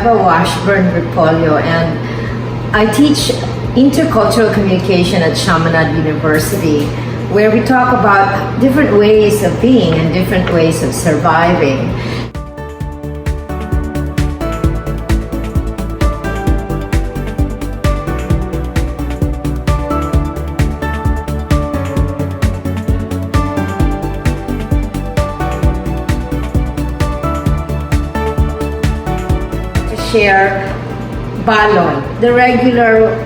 Eva Washburn-Repollo, and I teach intercultural communication at Chaminade University, where we talk about different ways of being and different ways of surviving. Share Balon, the regular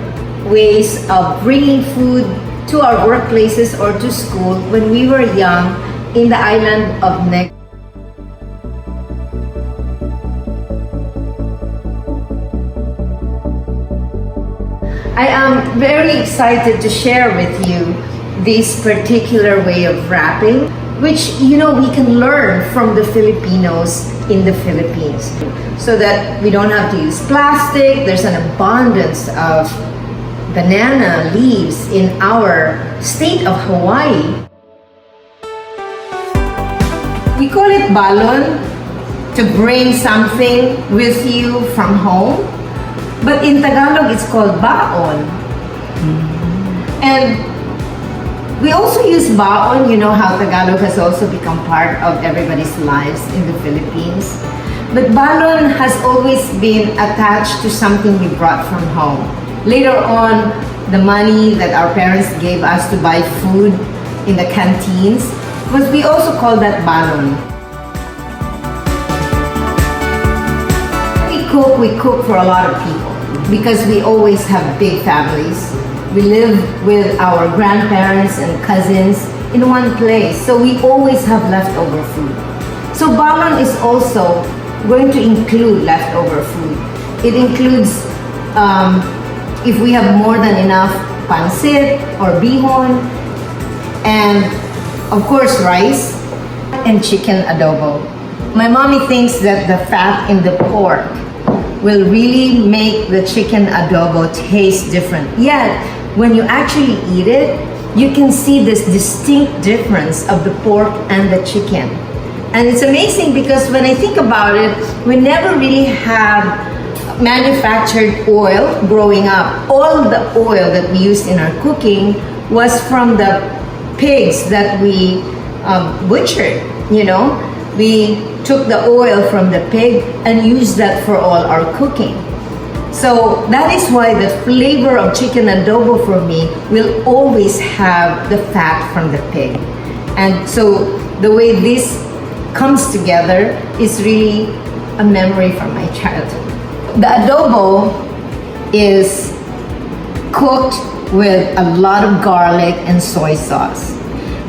ways of bringing food to our workplaces or to school when we were young in the island of Nek. I am very excited to share with you this particular way of wrapping, which we can learn from the Filipinos in the Philippines, so that we don't have to use plastic. There's an abundance of banana leaves in our state of Hawaii. We call it balon, to bring something with you from home, but in Tagalog it's called baon. And we also use baon. You know how Tagalog has also become part of everybody's lives in the Philippines. But balon has always been attached to something we brought from home. Later on, the money that our parents gave us to buy food in the canteens, we also call that balon. We cook for a lot of people because we always have big families. We live with our grandparents and cousins in one place, so we always have leftover food. So balon is also going to include leftover food. It includes, if we have more than enough pancit or bihon, and of course rice and chicken adobo. My mommy thinks that the fat in the pork will really make the chicken adobo taste different. Yet, when you actually eat it, you can see this distinct difference of the pork and the chicken. And it's amazing because when I think about it, we never really had manufactured oil growing up. All the oil that we used in our cooking was from the pigs that we butchered, We took the oil from the pig and used that for all our cooking. So that is why the flavor of chicken adobo for me will always have the fat from the pig. And so the way this comes together is really a memory from my childhood. The adobo is cooked with a lot of garlic and soy sauce,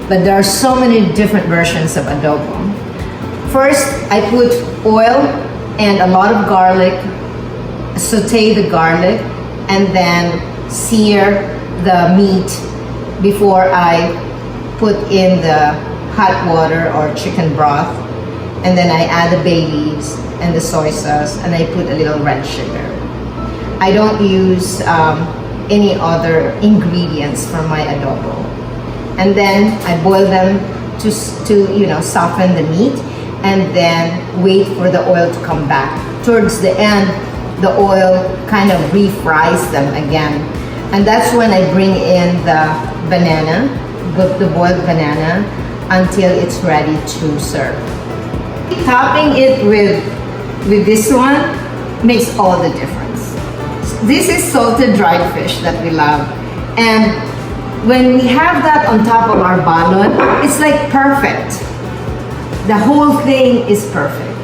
but there are so many different versions of adobo. First, I put oil and a lot of garlic, saute the garlic, and then sear the meat before I put in the hot water or chicken broth. And then I add the bay leaves and the soy sauce, and I put a little red sugar. I don't use any other ingredients for my adobo. And then I boil them to soften the meat, and then wait for the oil to come back. Towards the end, the oil kind of refries them again. And that's when I bring in the banana, the boiled banana, until it's ready to serve. Topping it with this one makes all the difference. This is salted dried fish that we love. And when we have that on top of our balon, it's like perfect. The whole thing is perfect.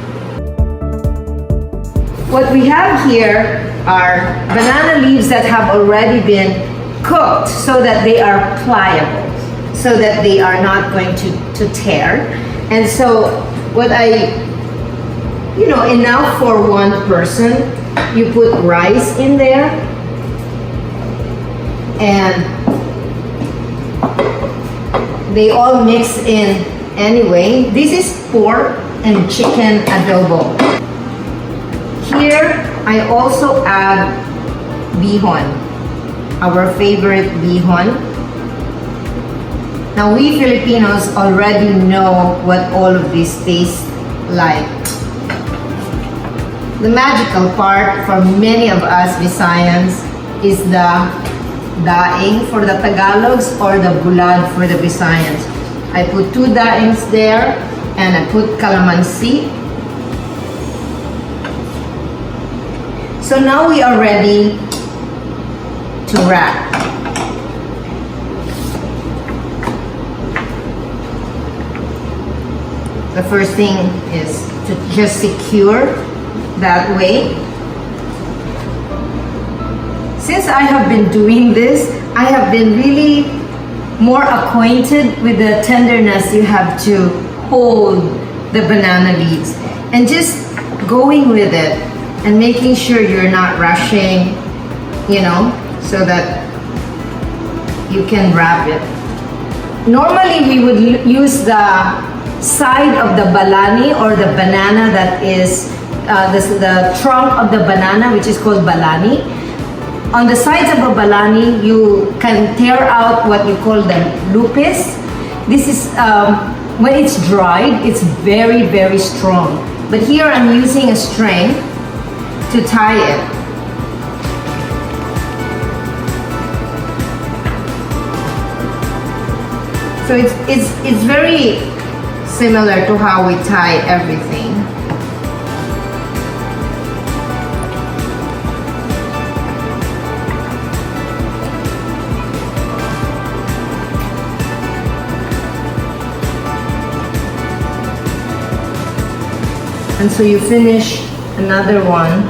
What we have here are banana leaves that have already been cooked so that they are pliable, so that they are not going to tear. And so what enough for one person, you put rice in there, and they all mix in anyway. This is pork and chicken adobo. Here, I also add bihon, our favorite bihon. Now, we Filipinos already know what all of this tastes like. The magical part for many of us Visayans is the daing for the Tagalogs or the bulad for the Visayans. I put 2 daings there and I put calamansi. So now we are ready to wrap. The first thing is to just secure that way. Since I have been doing this, I have been really more acquainted with the tenderness you have to hold the banana leaves and just going with it and making sure you're not rushing, you know, so that you can wrap it. Normally we would use the side of the balani or the banana that is the trunk of the banana, which is called balani. On the sides of a balani, you can tear out what you call the lupis. This is, when it's dried, it's very, very strong. But here I'm using a string to tie it. So it's very similar to how we tie everything. And so you finish another one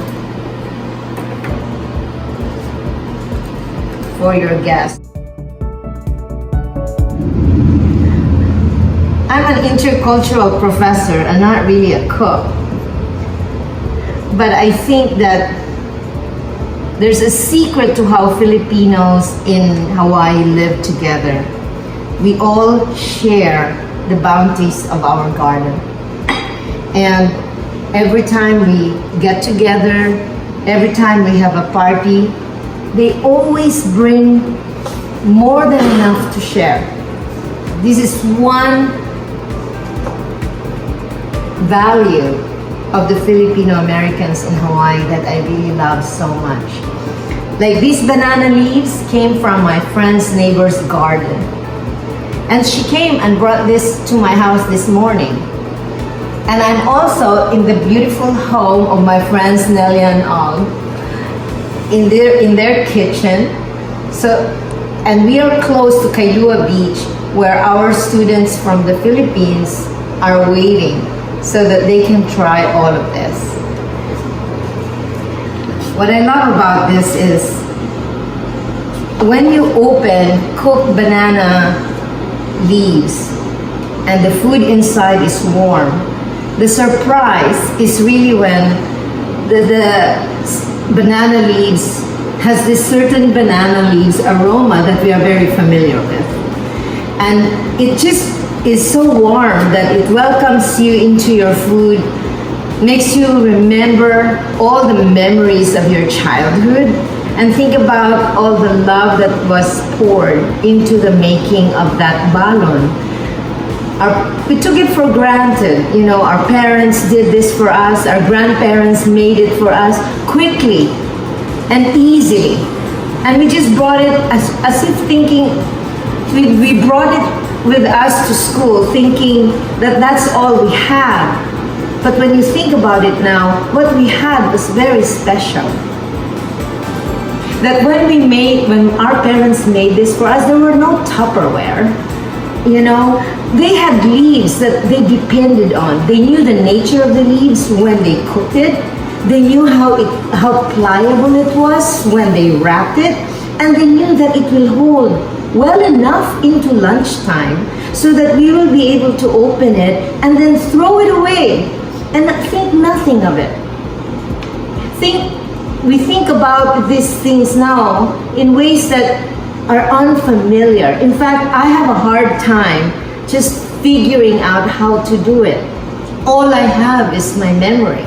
for your guest. I'm an intercultural professor and not really a cook. But I think that there's a secret to how Filipinos in Hawaii live together. We all share the bounties of our garden. And every time we get together, every time we have a party, they always bring more than enough to share. This is one value of the Filipino Americans in Hawaii that I really love so much. Like these banana leaves came from my friend's neighbor's garden. And she came and brought this to my house this morning. And I'm also in the beautiful home of my friends Nelia and Ong in their kitchen. So, and we are close to Kailua Beach where our students from the Philippines are waiting so that they can try all of this. What I love about this is when you open cooked banana leaves and the food inside is warm, the surprise is really when the banana leaves has this certain banana leaves aroma that we are very familiar with. And it just is so warm that it welcomes you into your food, makes you remember all the memories of your childhood, and think about all the love that was poured into the making of that balon. We took it for granted. You know, our parents did this for us, our grandparents made it for us quickly and easily. And we just brought it as if thinking, we brought it with us to school thinking that that's all we had. But when you think about it now, what we had was very special. That when our parents made this for us, there were no Tupperware. You know, they had leaves that they depended on. They knew the nature of the leaves when they cooked it. They knew how pliable it was when they wrapped it. And they knew that it will hold well enough into lunchtime so that we will be able to open it and then throw it away and think nothing of it. We think about these things now in ways that are unfamiliar. In fact, I have a hard time just figuring out how to do it. All I have is my memory.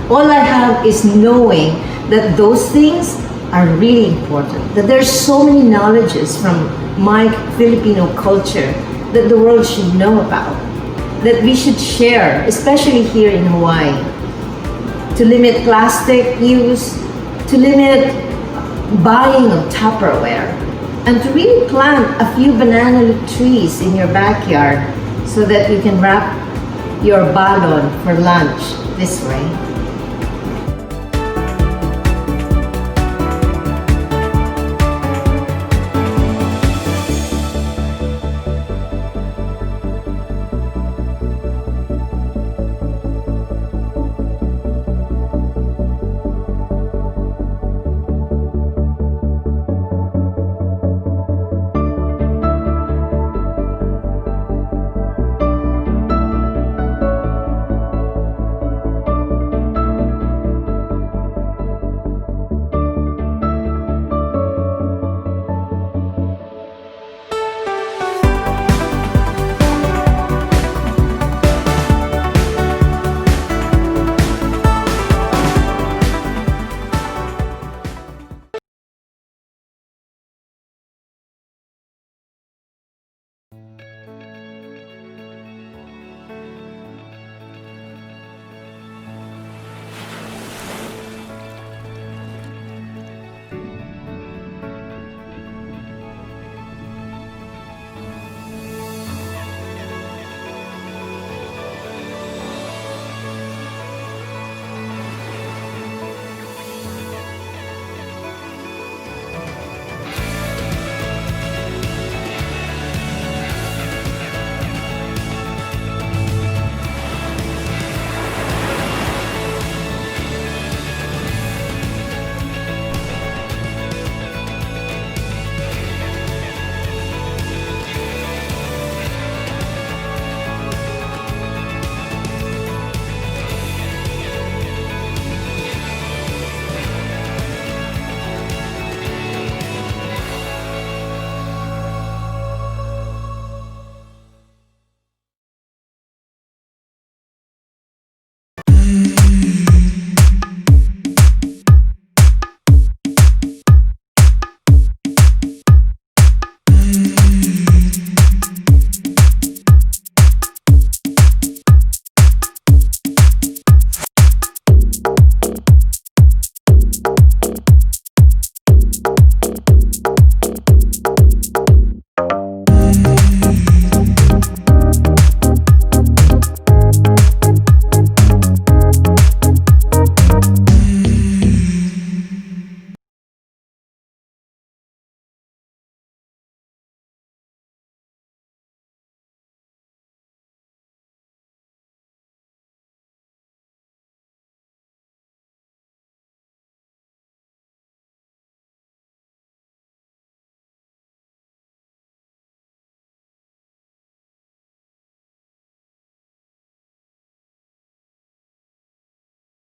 All I have is knowing that those things are really important, that there's so many knowledges from my Filipino culture that the world should know about, that we should share, especially here in Hawaii. to limit plastic use, to limit buying of Tupperware, and to really plant a few banana trees in your backyard so that you can wrap your balon for lunch this way.